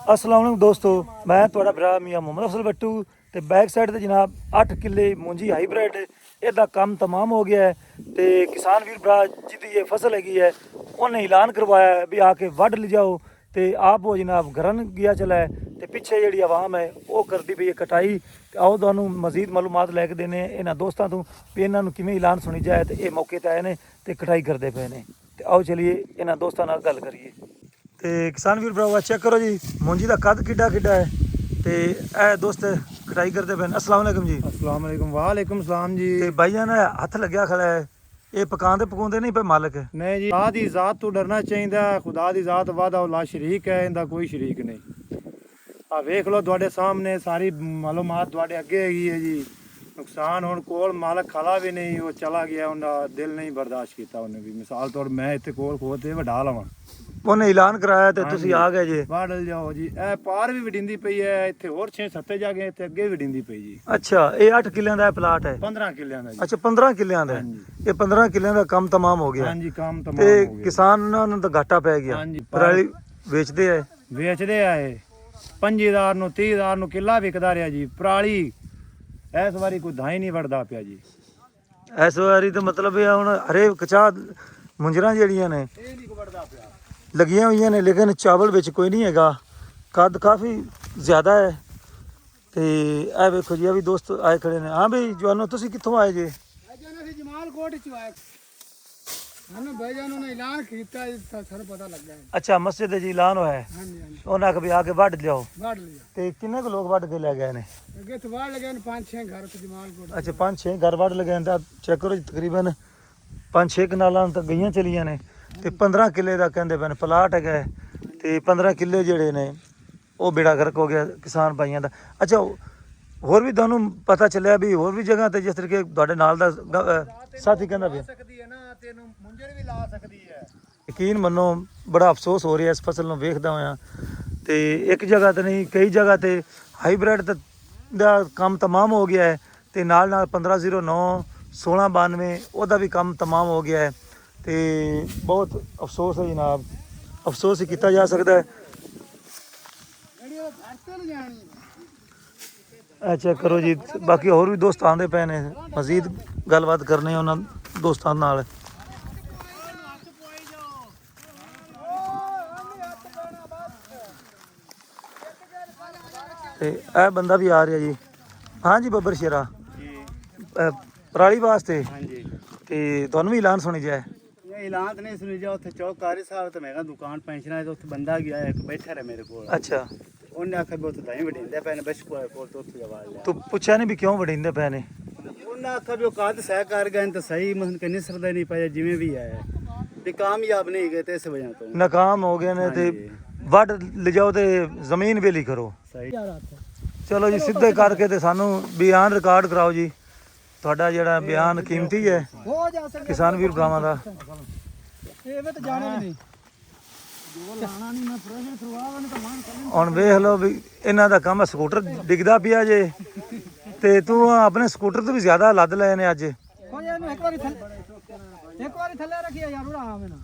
अस्सलाम वालेकुम दोस्तों, मैं ਤੁਹਾਡਾ ਭਰਾ ਮੀਆਂ ਮੁਹੰਮਦ ਅਫਜ਼ਲ ਬੱਟੂ ਤੇ ਬੈਕ ਸਾਈਡ ਤੇ ਜਨਾਬ 8 ਕਿੱਲੇ ਮੂੰਜੀ ਹਾਈਬ੍ਰਿਡ ਇਹਦਾ ਕੰਮ ਤਮਾਮ ਹੋ ਗਿਆ ਹੈ ਤੇ ਕਿਸਾਨ ਵੀਰ ਭਰਾ ਜਿਹਦੀ ਇਹ ਫਸਲ ਹੈਗੀ ਹੈ ਉਹਨੇ ਐਲਾਨ ਕਰਵਾਇਆ ਹੈ ਵੀ ਆ ਕੇ ਵੱਢ ਲਿਜਾਓ ਤੇ ਆਪ ਉਹ ਜਨਾਬ ਘਰਨ ਗਿਆ ਚਲਾ ਹੈ ਤੇ ਪਿੱਛੇ ਜਿਹੜੀ ਆਵਾਮ ਹੈ ਉਹ ਕਰਦੀ ਪਈ ਹੈ ਕਟਾਈ। ਤੇ ਆਓ ਤੁਹਾਨੂੰ ਮਜ਼ੀਦ ਮਾਲੂਮਾਤ ਲੈ ਕੇ ਦੇਣੇ ਇਹਨਾਂ ਦੋਸਤਾਂ ਤੋਂ ਵੀ ਇਹਨਾਂ ਨੂੰ ਕਿਵੇਂ ਐਲਾਨ ਸੁਣੀ ਜਾਏ ਤੇ ਇਹ ਮੌਕੇ ਤੇ ਆਏ ਨੇ ਤੇ ਕਟਾਈ ਕਰਦੇ ਪਏ ਨੇ। ਤੇ ਆਓ ਚਲੀਏ ਇਹਨਾਂ ਦੋਸਤਾਂ ਨਾਲ ਗੱਲ ਕਰੀਏ। ਤੇ ਕਿਸਾਨ ਵੀਰ ਭਰਾਵਾ ਚੈੱਕ ਕਰੋ ਜੀ ਮੂੰਜੀ ਦਾ ਕੱਦ ਕਿੱਡਾ ਹੈ ਤੇ ਇਹ ਦੋਸਤ ਕਟਾਈ ਕਰਦੇ ਪਏ ਨੇ। अस्सलाम वालेकुम जी। अस्सलाम वालेकुम। वालेकुम सलाम जी। ਤੇ ਭਾਈਆਂ ਨੇ ਹੱਥ ਲੱਗਿਆ ਖੜਾ ਹੈ, ਇਹ ਪਕਾਉਂਦੇ ਨਹੀਂ ਪਏ ਮਾਲਕ। नहीं जी, खुदा दी जात तो डरना चाहिए। खुदा दी जात वादा ला शरीक है, इनका कोई शरीक नहीं। आ वेख लो तुहाडे सामने सारी मालूमात तुहाडे अगे हैगी है जी। नुकसान हुण कोल मालक खाला भी नहीं, वो चला गया, उनका दिल नहीं बर्दाश्त किया उन्हें भी। मिसाल तौर मैं इत्थे कोल खोते वढा लवां, ਉਹਨੇ ਐਲਾਨ ਕਰਾਇਆ ਤੇ ਤੁਸੀਂ ਆ ਗਏ ਜੀ। ਵਾਢ ਜਾਓ ਜੀ। ਇਹ ਪਾਰ ਵੀ ਵਡਿੰਦੀ ਪਈ ਹੈ, ਇੱਥੇ ਹੋਰ 6-7 ਜਾ ਕੇ ਇੱਥੇ ਅੱਗੇ ਵਡਿੰਦੀ ਪਈ ਜੀ। ਅੱਛਾ, ਇਹ 8 ਕਿੱਲਿਆਂ ਦਾ ਪਲਾਟ ਹੈ? 15 ਕਿੱਲਿਆਂ ਦਾ ਜੀ। ਅੱਛਾ 15 ਕਿੱਲਿਆਂ ਦਾ। ਇਹ 15 ਕਿੱਲਿਆਂ ਦਾ ਕੰਮ ਤਮਾਮ ਹੋ ਗਿਆ। ਹਾਂਜੀ, ਕੰਮ ਤਮਾਮ ਤੇ ਹੋ ਗਿਆ। ਕਿਸਾਨਾਂ ਨੂੰ ਤਾਂ ਘਾਟਾ ਪੈ ਗਿਆ। ਹਾਂਜੀ, ਪਰਾਲੀ ਵੇਚਦੇ ਆ, ਵੇਚਦੇ ਆਏ 5000 ਨੂੰ 30000 ਨੂੰ ਕਿੱਲਾ ਵਿਕਦਾ ਰਿਹਾ ਜੀ। ਪਰਾਲੀ ਇਸ ਵਾਰੀ ਕੋਈ ਧਾਈ ਨਹੀਂ ਵੜਦਾ ਪਿਆ ਜੀ। ਇਸ ਵਾਰੀ ਤਾਂ ਮਤਲਬ ਇਹ ਹੁਣ ਹਰੇ ਕਚਾ ਮੁੰਜਰਾਂ ਜਿਹੜੀਆਂ ਨੇ ਇਹ ਨਹੀਂ ਵੜਦਾ ਪਿਆ, ਲੱਗੀਆਂ ਹੋਈਆਂ ਨੇ, ਲੇਕਿਨ ਚਾਵਲ ਵਿੱਚ ਕੋਈ ਨਹੀਂ ਹੈਗਾ। ਕੱਦ ਕਾਫੀ ਜ਼ਿਆਦਾ ਹੈ। ਤੇ ਇਹ ਵੇਖੋ ਜੀ, ਇਹ ਵੀ ਦੋਸਤ ਆਏ ਖੜੇ ਨੇ। ਹਾਂ ਬਈ ਜਵਾਨੋ, ਤੁਸੀਂ ਕਿੱਥੋਂ ਆਏ ਜੇ? ਅਸੀਂ ਜਮਾਲਕੋਟ ਚ ਆਏ ਹਨ। ਭਾਈ ਜਾਨ ਨੇ ਐਲਾਨ ਕੀਤਾ, ਸਾਨੂੰ ਪਤਾ ਲੱਗਾ ਹੈ। ਅੱਛਾ, ਮਸਜਿਦ ਦੇ ਜੀ ਐਲਾਨ ਹੋਇਆ ਹੈ। ਹਾਂਜੀ ਹਾਂਜੀ, ਉਹਨਾਂ ਆਖ ਵੀ ਆ ਕੇ ਵੱਢ ਲਿਆਓ। ਵੱਢ ਲਿਆ। ਤੇ ਕਿੰਨੇ ਕੁ ਲੋਕ ਵੱਢ ਕੇ ਲੈ ਗਏ ਨੇ? ਅੱਗੇ ਤੋਂ ਵੱਢ ਲਗੇ 5-6 ਘਰ ਤੇ ਜਮਾਲਕੋਟ। ਅੱਛਾ 5-6 ਘਰ ਵੱਢ ਲਗੇ ਨੇ। ਤਾਂ ਚੈੱਕ ਕਰੋ ਜੀ, ਤਕਰੀਬਨ 5-6 ਕਨਾਲਾਂ ਤਾਂ ਗਈਆਂ ਚਲੀਆਂ ਨੇ ਤੇ 15 ਕਿੱਲੇ ਦਾ ਕਹਿੰਦੇ ਪਏ ਨੇ ਪਲਾਟ ਹੈਗਾ ਤੇ 15 ਕਿੱਲੇ ਜਿਹੜੇ ਨੇ ਉਹ ਬੇੜਾ ਗਰਕ ਹੋ ਗਿਆ ਕਿਸਾਨ ਭਾਈਆਂ ਦਾ। ਅੱਛਾ, ਹੋਰ ਵੀ ਤੁਹਾਨੂੰ ਪਤਾ ਚੱਲਿਆ ਵੀ ਹੋਰ ਵੀ ਜਗ੍ਹਾ ਤੇ ਜਿਸ ਤਰੀਕੇ ਤੁਹਾਡੇ ਨਾਲ ਦਾ ਸਾਥੀ ਕਹਿੰਦਾ ਪਿਆ ਸਕਦੀ ਹੈ ਨਾ, ਤੈਨੂੰ ਮੁੰਜਰ ਵੀ ਲਾ ਸਕਦੀ ਹੈ। ਯਕੀਨ ਮੰਨੋ ਬੜਾ ਅਫਸੋਸ ਹੋ ਰਿਹਾ ਇਸ ਫਸਲ ਨੂੰ ਵੇਖਦਾ ਹੋਇਆ। ਤੇ ਇੱਕ ਜਗ੍ਹਾ ਤੇ ਨਹੀਂ, ਕਈ ਜਗ੍ਹਾ ਤੇ ਹਾਈਬ੍ਰਿਡ ਦਾ ਕੰਮ ਤਮਾਮ ਹੋ ਗਿਆ ਹੈ ਤੇ ਨਾਲ 1509 1692 ਉਹਦਾ ਵੀ ਕੰਮ ਤਮਾਮ ਹੋ ਗਿਆ ਹੈ। ਤੇ ਬਹੁਤ ਅਫਸੋਸ ਹੈ ਜਨਾਬ, ਅਫਸੋਸ ਹੀ ਕੀਤਾ ਜਾ ਸਕਦਾ ਹੈ। ਚੈੱਕ ਕਰੋ ਜੀ, ਬਾਕੀ ਹੋਰ ਵੀ ਦੋਸਤ ਆਉਂਦੇ ਪਏ ਨੇ, ਮਜ਼ੀਦ ਗੱਲਬਾਤ ਕਰਨੀ ਉਹਨਾਂ ਦੋਸਤਾਂ ਨਾਲ। ਤੇ ਇਹ ਬੰਦਾ ਵੀ ਆ ਰਿਹਾ ਜੀ। ਹਾਂਜੀ ਬੱਬਰ ਸ਼ੇਰਾ ਪਰਾਲੀ ਵਾਸਤੇ। ਹਾਂਜੀ, ਤੇ ਤੁਹਾਨੂੰ ਵੀ ਐਲਾਨ ਸੁਣੀ ਜਾਏ? ਇਹ ਐਲਾਨ ਤਾਂ ਨਹੀਂ ਸੁਣੀ ਜਾ। ਉੱਥੇ ਚੌਕਾਰੀ ਸਾਹਿਬ ਤੇ ਮੈਂ ਕਿਹਾ ਦੁਕਾਨ ਪੈਨਸ਼ਨ ਹੈ, ਤੇ ਉੱਥੇ ਬੰਦਾ ਗਿਆ ਇੱਕ ਬੈਠਾ ਰਿਹਾ ਮੇਰੇ ਕੋਲ। ਅੱਛਾ, ਉਹਨੇ ਆਖਿਆ ਵੀ ਉੱਥੇ ਧਾਈ ਵਡਿੰਦੇ ਪਏ ਨੇ ਬਸ਼ਕੂ ਕੋਲ, ਤੋਂ ਉੱਥੇ ਜਵਾਲ ਲਿਆ। ਤੂੰ ਪੁੱਛਿਆ ਨਹੀਂ ਵੀ ਕਿਉਂ ਵੜਿੰਦੇ ਪਏ ਨੇ? ਉਹਨੇ ਆਖਿਆ ਵੀ ਉਹ ਕਾਦ ਸਹਿ ਕਰ ਗਏ ਨੇ ਤਾਂ ਸਹੀ, ਮਨ ਕਿ ਨਿਸਰਦਾ ਨਹੀਂ ਪਿਆ ਜਿਵੇਂ ਵੀ ਆਇਆ ਵੀ ਕਾਮਯਾਬ ਨਹੀਂ ਗਏ ਤੇ ਇਸ ਵਜ੍ਹਾ ਤੋਂ ਨਾਕਾਮ ਹੋ ਗਏ ਨੇ। ਤੇ ਵੱਢ ਲਿਜਾਓ ਤੇ ਜ਼ਮੀਨ ਵੇਲੀ ਕਰੋ। ਸਹੀ। ਚਲੋ ਜੀ, ਸਿੱਧੇ ਕਰਕੇ ਤੇ ਸਾਨੂੰ ਬਿਆਨ ਰਿਕਾਰਡ ਕਰਾਓ ਜੀ। ਤੁਹਾਡਾ ਜਿਹੜਾ ਬਿਆਨ ਕੀਮਤੀ ਹੈ ਹੋ ਜਾ ਸਕਦਾ ਕਿਸਾਨ ਵੀਰ ਭਰਾਵਾਂ ਦਾ। ਇਹ ਵੀ ਤਾਂ ਜਾਣੇ ਵੀ ਨਹੀਂ ਜੋ ਲਾਣਾ ਨਹੀਂ। ਮੈਂ ਪ੍ਰੈਸ਼ਰ ਕਰਵਾਵਾਂ ਨਹੀਂ ਤਾਂ ਮਾਨ ਕਰ। ਹੁਣ ਵੇਖ ਲਓ ਵੀ ਇਹਨਾਂ ਦਾ ਕੰਮ ਸਕੂਟਰ ਡਿੱਗਦਾ ਪਿਆ ਜੇ ਤੇ ਤੂੰ ਆਪਣੇ ਸਕੂਟਰ ਤੋਂ ਵੀ ਜ਼ਿਆਦਾ ਲੱਦ ਲਏ ਨੇ ਅੱਜ। ਕੋਈ ਇਹਨੂੰ ਇੱਕ ਵਾਰੀ ਥੱਲੇ ਰੱਖਿਆ ਯਾਰ, ਉੜਾ ਆਵੇਂ ਨਾ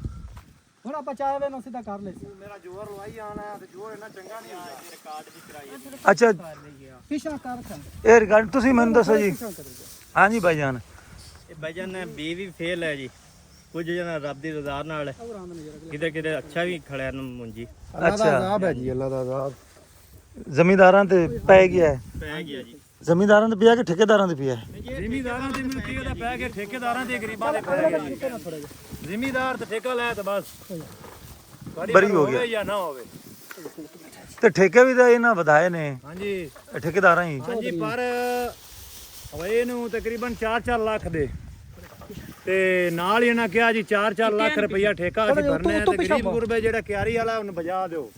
ਹੁਣ ਆਪਾਂ ਚਾਹਵੇ ਨਾ ਸਿੱਧਾ ਕਰ ਲੈ। ਮੇਰਾ ਜ਼ੋਰ ਲਵਾਈ ਆਣਾ ਤੇ ਜ਼ੋਰ ਇਹਨਾਂ ਚੰਗਾ ਨਹੀਂ ਹੁੰਦਾ। ਰਿਕਾਰਡ ਵੀ ਕਰਾਈ। ਅੱਛਾ, ਪਿਛਾ ਕਰ ਖਾ ਇਹ ਰਿਕਾਰਡ ਤੁਸੀਂ ਮੈਨੂੰ ਦੱਸੋ ਜੀ। ਹਾਂਜੀ ਭਾਈ ਜਾਨ, ਇਹ ਵਜਨ ਹੈ ਬੀ ਵੀ ਫੇਲ ਹੈ ਜੀ। ਕੁਝ ਜਣਾ ਰੱਬ ਦੀ ਰਜ਼ਾ ਨਾਲ ਕਿਤੇ ਕਿਤੇ ਅੱਛਾ ਵੀ ਖੜਿਆ ਨੂੰ ਮੁੰਜੀ। ਅੱਛਾ, ਆਜ਼ਾਬ ਹੈ ਜੀ, ਅੱਲਾ ਦਾ ਆਜ਼ਾਬ। ਜ਼ਮੀਂਦਾਰਾਂ ਤੇ ਪੈ ਗਿਆ ਹੈ? ਪੈ ਗਿਆ ਜੀ। ਜ਼ਮੀਂਦਾਰਾਂ ਤੇ ਪਿਆ ਕਿ ਠੇਕੇਦਾਰਾਂ ਤੇ ਪਿਆ? ਜ਼ਿਮੀਦਾਰਾਂ ਦੇ ਮੈਨੂੰ ਕੀ ਉਹਦਾ ਪੈ ਗਿਆ, ਠੇਕੇਦਾਰਾਂ ਦੇ ਗਰੀਬਾਂ ਦੇ ਪੈ ਗਿਆ ਜੀ। ਜ਼ਿਮੀਦਾਰ ਤੇ ਠੇਕਾ ਲੈ ਤੇ ਬਸ ਬਰੀ ਹੋ ਗਿਆ ਜਾਂ ਨਾ ਹੋਵੇ। ਤੇ ਠੇਕੇ ਵੀ ਤਾਂ ਇਹਨਾਂ ਵਧਾਏ ਨੇ ਹਾਂਜੀ ਠੇਕੇਦਾਰਾਂ ਹੀ। ਹਾਂਜੀ, ਪਰ ਹਵੇ ਨੂੰ ਤਕਰੀਬਨ 4-4 ਲੱਖ ਦੇ ਤੇ ਨਾਲ ਹੀ ਇਹਨਾਂ ਕਿਹਾ ਜੀ 4-4 ਲੱਖ ਰੁਪਈਆ ਠੇਕਾ ਅਸੀਂ ਭਰਨਾ ਹੈ ਤੇ ਗਰੀਬ ਗੁਰਬੇ ਜਿਹੜਾ ਕਿਆਰੀ ਵਾਲਾ ਉਹਨੂੰ ਬਜਾ ਦਿਓ।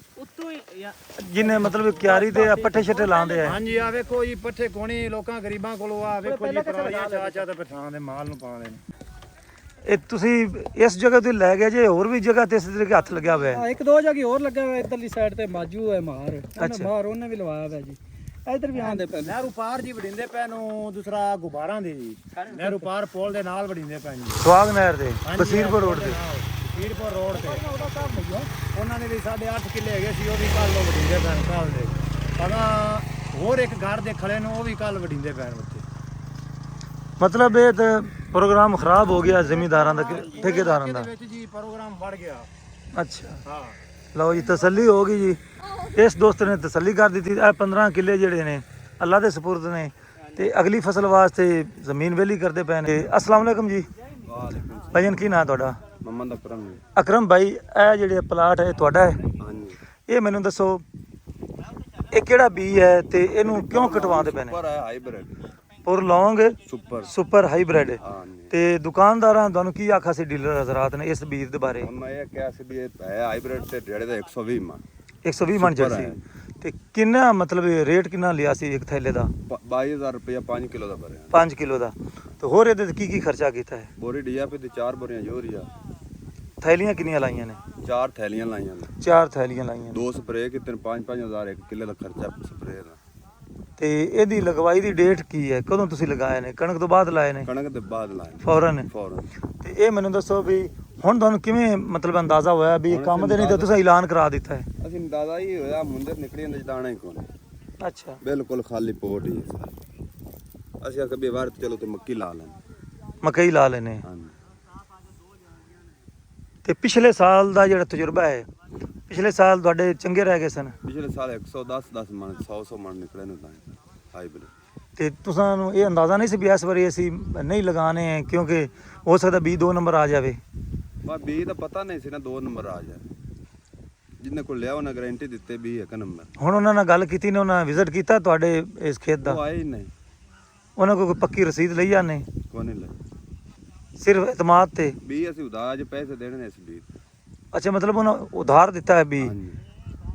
ਜਿੰਨੇ ਮਤਲਬ ਕਿਆਰੀ ਤੇ ਪੱਠੇ ਛੱਟੇ ਲਾਉਂਦੇ ਆ। ਹਾਂਜੀ, ਆ ਵੇਖੋ ਜੀ ਪੱਠੇ ਕੋਣੀ ਲੋਕਾਂ ਗਰੀਬਾਂ ਕੋਲੋਂ, ਆ ਵੇਖੋ ਜੀ ਪਰਾਲੀਆਂ ਚਾਚਾ ਤੇ ਪਠਾਣ ਦੇ ਮਾਲ ਨੂੰ ਪਾਉਂਦੇ ਨੇ। ਇਹ ਤੁਸੀਂ ਇਸ ਜਗ੍ਹਾ ਤੇ ਲੈ ਗਏ ਜੇ? ਹੋਰ ਵੀ ਜਗ੍ਹਾ ਤੇ ਇਸ ਤਰੀਕੇ ਹੱਥ ਲੱਗਿਆ ਹੋਇਆ ਹੈ? ਇੱਕ ਦੋ ਜਗ੍ਹਾ ਹੋਰ ਲੱਗਾ ਹੋਇਆ। ਇਧਰਲੀ ਸਾਈਡ ਤੇ ਮਾਜੂ ਹੈ ਮਾਰ, ਅੱਛਾ। ਮਾਰ ਉਹਨੇ ਵੀ ਲਵਾਇਆ ਹੋਇਆ ਜੀ। ਇਧਰ ਵੀ ਆਂਦੇ ਪਏ ਨਹਿਰੂ ਪਾਰ ਜੀ ਵਡਿੰਦੇ ਪੈ ਨੂੰ, ਦੂਸਰਾ ਗੁਬਾਰਾਂ ਦੇ ਜੀ। ਨਹਿਰੂ ਪਾਰ ਪੁਲ ਦੇ ਨਾਲ ਵਡਿੰਦੇ ਪੈ ਜੀ। ਸਵਾਗ ਨਹਿਰ ਦੇ ਬਸੀਰਪੁਰ ਰੋਡ ਤੇ। ਬਸੀਰਪੁਰ ਰੋਡ ਤੇ ਉਹਨਾਂ ਦੇ ਵੀ 8.5 ਕਿੱਲੇ ਹੈਗੇ ਸੀ, ਉਹ ਵੀ ਕੱਲ ਉਹ ਵਢੀਂਦੇ ਪੈਣ ਕੱਲ ਦੇ। ਪਤਾ ਹੋਰ ਇੱਕ ਘਰ ਦੇ ਖੜੇ ਨੂੰ ਉਹ ਵੀ ਕੱਲ ਵਢੀਂਦੇ ਪੈਣ ਬੱਚੇ। ਮਤਲਬ ਇਹ ਤਾਂ ਪ੍ਰੋਗਰਾਮ ਖਰਾਬ ਹੋ ਗਿਆ ਜ਼ਿਮੀਂਦਾਰਾਂ ਦਾ ਕਿ ਠੇਕੇਦਾਰਾਂ ਦਾ। ਇਹਦੇ ਵਿੱਚ ਜੀ ਪ੍ਰੋਗਰਾਮ ਵੱਧ ਗਿਆ। ਅੱਛਾ ਹਾਂ ਲਓ ਜੀ, ਤਸੱਲੀ ਹੋ ਗਈ ਜੀ। ਇਸ ਦੋਸਤ ਨੇ ਤਸੱਲੀ ਕਰ ਦਿੱਤੀ। ਇਹ 15 ਕਿੱਲੇ ਜਿਹੜੇ ਨੇ ਅੱਲਾ ਦੇ ਸਪੁਰਦ ਨੇ ਤੇ ਅਗਲੀ ਫਸਲ ਵਾਸਤੇ ਜ਼ਮੀਨ ਵੇਲੀ ਕਰਦੇ ਪਏ ਨੇ। ਅਸਲਾਮ ਵਾਲੇਕੁਮ ਜੀ। ਭਾਈਨ ਕੀ ਨਾਂ ਤੁਹਾਡਾ? ਮੁਹੰਮਦ ਅਕਰਮ ਜੀ। ਅਕਰਮ ਭਾਈ, ਇਹ ਜਿਹੜੇ ਪਲਾਟ ਹੈ ਤੁਹਾਡਾ ਹੈ? ਹਾਂਜੀ ਇਹ ਮੈਨੂੰ ਦੱਸੋ ਇਹ ਕਿਹੜਾ ਬੀ ਹੈ ਤੇ ਇਹਨੂੰ ਕਿਉਂ ਕਟਵਾਉਂਦੇ ਪਏ ਨੇ? ਸੁਪਰ ਹੈ ਹਾਈਬ੍ਰਿਡ ਪੁਰ ਲੌਂਗ ਸੁਪਰ ਸੁਪਰ ਹਾਈਬ੍ਰਿਡ। ਹਾਂਜੀ। ਤੇ ਦੁਕਾਨਦਾਰਾਂ ਤੁਹਾਨੂੰ ਕੀ ਆਖਾ ਸੀ ਡੀਲਰ ਹਜ਼ਰਾਤ ਨੇ ਇਸ ਬੀਜ ਦੇ ਬਾਰੇ? ਹੁਣ ਮੈਂ ਇਹ ਕਿਹਾ ਸੀ ਵੀ ਇਹ ਹੈ ਹਾਈਬ੍ਰਿਡ ਤੇ ਜਿਹੜੇ ਦਾ 120 ਮਨ 120 ਮਣ ਸੁਪਰ ਜਰਸੀ। ਹੈ। ਤੇ ਕਿੰਨਾ ਮਤਲਬ ਰੇਟ ਕਿੰਨਾ ਲਿਆ ਸੀ ਇੱਕ ਥੈਲੇ ਦਾ? 22000 ਰੁਪਇਆ 5 ਕਿਲੋ ਦਾ ਭਰਿਆ। 5 ਕਿਲੋ ਦਾ। ਤੇ ਹੋਰ ਇਹਦੇ ਤੇ ਕੀ ਖਰਚਾ ਕੀਤਾ ਹੈ? ਬੋਰੀ ਡੀਆਪੀ ਤੇ 4 ਬੋਰੀਆਂ ਯੂਰੀਆ, ਥੈਲੀਆਂ ਕਿੰਨੀਆਂ ਲਾਈਆਂ ਨੇ? 4 ਥੈਲੀਆਂ ਲਾਈਆਂ ਨੇ, 4 ਥੈਲੀਆਂ ਲਾਈਆਂ ਨੇ। 2 ਸਪਰੇਅ ਕੀਤੇ ਨੇ, 5-5000 ਇੱਕ ਕਿੱਲੇ ਦਾ ਖਰਚਾ ਸਪਰੇਅ ਦਾ। ਤੇ ਇਹਦੀ ਲਗਵਾਈ ਦੀ ਡੇਟ ਕੀ ਹੈ? ਕਦੋਂ ਤੁਸੀਂ ਲਗਾਏ ਨੇ? ਕਣਕ ਤੋਂ ਬਾਅਦ ਲਾਏ ਨੇ? ਕਣਕ ਦੇ ਬਾਅਦ ਲਾਏ ਫੌਰਨ। ਫੌਰਨ। ਤੇ ਇਹ ਮੈਨੂੰ ਦੱਸੋ ਵੀ ਹੁਣ ਤੁਹਾਨੂੰ ਕਿਵੇਂ ਮਤਲਬ ਅੰਦਾਜ਼ਾ ਹੋਇਆ ਵੀ ਇਹ ਕੰਮ ਦੇ ਨਹੀਂ ਤਾਂ ਤੁਸੀਂ ਐਲਾਨ ਕਰਾ ਦਿੱਤਾ ਹੈ? ਅਸੀਂ ਦਾਦਾ ਹੀ ਹੋਇਆ ਮੁੰਡੇ ਨਿਕਲੀ ਜਾਂਦੇ ਦਾਣਾ ਹੀ ਕੋਲ, ਅੱਛਾ ਬਿਲਕੁਲ ਖਾਲੀ ਪੋਟ ਹੀ ਹੈ ਸਾਰੀ। ਅਸੀਂ ਆਖਿਆ ਵੀ ਵਾਰ ਚਲੋ ਤੇ ਮੱਕੀ ਲਾ ਲੈਣ। ਮਕਈ ਲਾ ਲੈਨੇ। ਹਾਂਜੀ। ਤੇ ਪਿਛਲੇ ਸਾਲ ਦਾ ਜਿਹੜਾ ਤਜਰਬਾ ਹੈ, ਪਿਛਲੇ ਸਾਲ ਤੁਹਾਡੇ ਚੰਗੇ ਰਹਿ ਗਏ ਸਨ ਪਿਛਲੇ ਸਾਲ 110 ਮਣ 100 ਮਣ ਨਿਕਲੇ ਨੇ ਤਾਂ ਹਾਈਬ੍ਰਿਡ। ਤੇ ਤੁਸਾਂ ਨੂੰ ਇਹ ਅੰਦਾਜ਼ਾ ਨਹੀਂ ਸੀ ਵੀ ਇਸ ਵਾਰੀ ਅਸੀਂ ਨਹੀਂ ਲਗਾਣੇ ਹੈ ਕਿਉਂਕਿ ਹੋ ਸਕਦਾ ਬੀ 2 ਨੰਬਰ ਆ ਜਾਵੇ? ਬਸ ਬੀ ਦਾ ਪਤਾ ਨਹੀਂ ਸੀ ਨਾ 2 ਨੰਬਰ ਆ ਜਾਏ। ਜਿੰਨੇ ਕੋਲ ਲਿਆ ਉਹਨਾਂ ਗਾਰੰਟੀ ਦਿੱਤੇ ਵੀ 1 ਨੰਬਰ। ਹੁਣ ਉਹਨਾਂ ਨਾਲ ਗੱਲ ਕੀਤੀ ਨੇ? ਉਹਨਾਂ ਵਿਜ਼ਿਟ ਕੀਤਾ ਤੁਹਾਡੇ ਇਸ ਖੇਤ ਦਾ? ਉਹ ਆਏ ਹੀ ਨਹੀਂ। ਉਹਨਾਂ ਕੋਲ ਕੋਈ ਪੱਕੀ ਰਸੀਦ ਲਈ ਜਾਂਦੇ? ਕੋਈ ਨਹੀਂ ਲੈ ਸਿਰਫ ਇਤਮਾਦ ਤੇ? ਬੀ ਅਸੀਂ ਉਧਾਰ ਅੱਜ ਪੈਸੇ ਦੇਣੇ ਨੇ ਇਸ ਬੀ। ਅੱਛਾ ਮਤਲਬ ਉਹਨਾਂ ਉਧਾਰ ਦਿੱਤਾ ਹੈ ਬੀ ਹਾਂਜੀ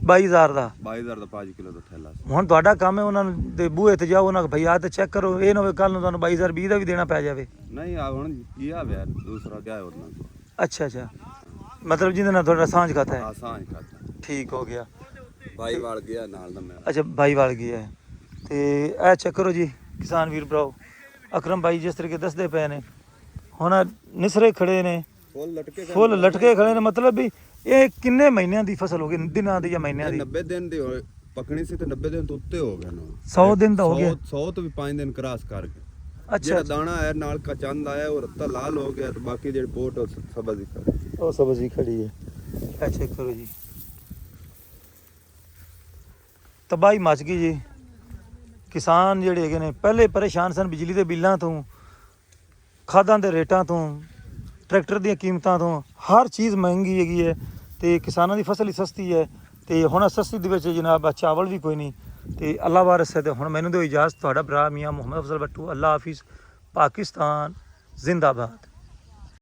22000 ਦਾ? 22000 ਦਾ 5 ਕਿਲੋ ਦਾ ਥੈਲਾ ਸੀ। ਹੁਣ ਤੁਹਾਡਾ ਕੰਮ ਹੈ ਉਹਨਾਂ ਨੂੰ ਦੇ ਬੂਹੇ ਤੇ ਜਾਓ, ਉਹਨਾਂ ਕੋਲ ਭਈ ਆ ਤੇ ਚੈੱਕ ਕਰੋ, ਇਹ ਨਾ ਹੋਵੇ ਕੱਲ ਨੂੰ ਤੁਹਾਨੂੰ 22000 ਬੀ ਦਾ ਵੀ ਦੇਣਾ ਪੈ ਜਾਵੇ। ਨਹੀਂ ਆ ਹੁਣ ਗਿਆ ਵਿਆਹ ਦੂਸਰਾ ਗਿਆ ਉਹਨਾਂ ਕੋਲ। ਅੱਛਾ ਅੱਛਾ, ਮਤਲਬ ਜਿਹਦੇ ਨਾਲ ਤੁਹਾਡਾ ਸਾਂਝ ਖਾਤਾ ਹੈ? ਆਸਾਂ ਹੀ ਖਾਤਾ ਠੀਕ ਹੋ ਗਿਆ। ਭਾਈ ਵਾਲ ਗਿਆ ਨਾਲ ਦਾ ਮੈਂ। ਅੱਛਾ ਭਾਈ ਵਾਲ ਗਿਆ ਹੈ। ਤੇ ਇਹ ਚੈੱਕ ਕਰੋ ਜੀ ਕਿਸਾਨ ਵੀਰ ਭਰਾਓ, ਅਕਰਮ ਭਾਈ ਜਿਸ ਤਰੀਕੇ ਦੱਸਦੇ ਪਏ ਨੇ, ਹੁਣ ਨਿਸਰੇ ਖੜੇ ਨੇ, ਫੁੱਲ ਲਟਕੇ ਖੜੇ ਨੇ। ਮਤਲਬ ਵੀ ਇਹ ਕਿੰਨੇ ਮਹੀਨਿਆਂ ਦੀ ਫਸਲ ਹੋ ਗਈ, ਦਿਨਾਂ ਦੀ ਜਾਂ ਮਹੀਨਿਆਂ ਦੀ? 90 ਦਿਨ ਦੀ ਪਕਣੀ ਸੀ ਤੇ 90 ਦਿਨ ਤੋਂ ਉੱਤੇ ਹੋ ਗਏ ਨੇ। 100 ਦਿਨ ਦਾ ਹੋ ਗਿਆ? 100 ਤੋਂ ਵੀ 5 ਦਿਨ ਕ੍ਰਾਸ ਕਰ ਗਏ। ਅੱਛਾ ਜਿਹੜਾ ਦਾਣਾ ਹੈ ਨਾਲ ਕਚੰਦ ਆਇਆ ਉਹ ਰੱਤਾ ਲਾਲ ਹੋ ਗਿਆ ਤੇ ਬਾਕੀ ਜਿਹੜੇ ਪੋਟ ਉਹ ਸਬਜ਼ ਹੀ ਕਰ। ਉਹ ਸਬਜ਼ੀ ਖੜੀ ਹੈ। ਇਹ ਚੈੱਕ ਕਰੋ ਜੀ, ਤਬਾਹੀ ਮਚ ਗਈ ਜੀ। ਕਿਸਾਨ ਜਿਹੜੇ ਹੈਗੇ ਨੇ ਪਹਿਲੇ ਪਰੇਸ਼ਾਨ ਸਨ ਬਿਜਲੀ ਦੇ ਬਿੱਲਾਂ ਤੋਂ, ਖਾਦਾਂ ਦੇ ਰੇਟਾਂ ਤੋਂ, ਟਰੈਕਟਰ ਦੀਆਂ ਕੀਮਤਾਂ ਤੋਂ। ਹਰ ਚੀਜ਼ ਮਹਿੰਗੀ ਹੈਗੀ ਹੈ ਤੇ ਕਿਸਾਨਾਂ ਦੀ ਫਸਲ ਹੀ ਸਸਤੀ ਹੈ। ਤੇ ਹੁਣ ਸਸਤੀ ਦੇ ਵਿੱਚ ਜਨਾਬ ਚਾਵਲ ਵੀ ਕੋਈ ਨਹੀਂ। ਤੇ ਅੱਲਾ ਵਾਰਿਸ ਹੈ। ਤੇ ਹੁਣ ਮੈਨੂੰ ਦਿਓ ਇਜਾਜ਼ਤ, ਤੁਹਾਡਾ ਭਰਾ ਮੀਆਂ ਮੁਹੰਮਦ ਅਫਜ਼ਲ ਬੱਟੂ। ਅੱਲਾ ਹਾਫਿਜ਼। ਪਾਕਿਸਤਾਨ ਜ਼ਿੰਦਾਬਾਦ।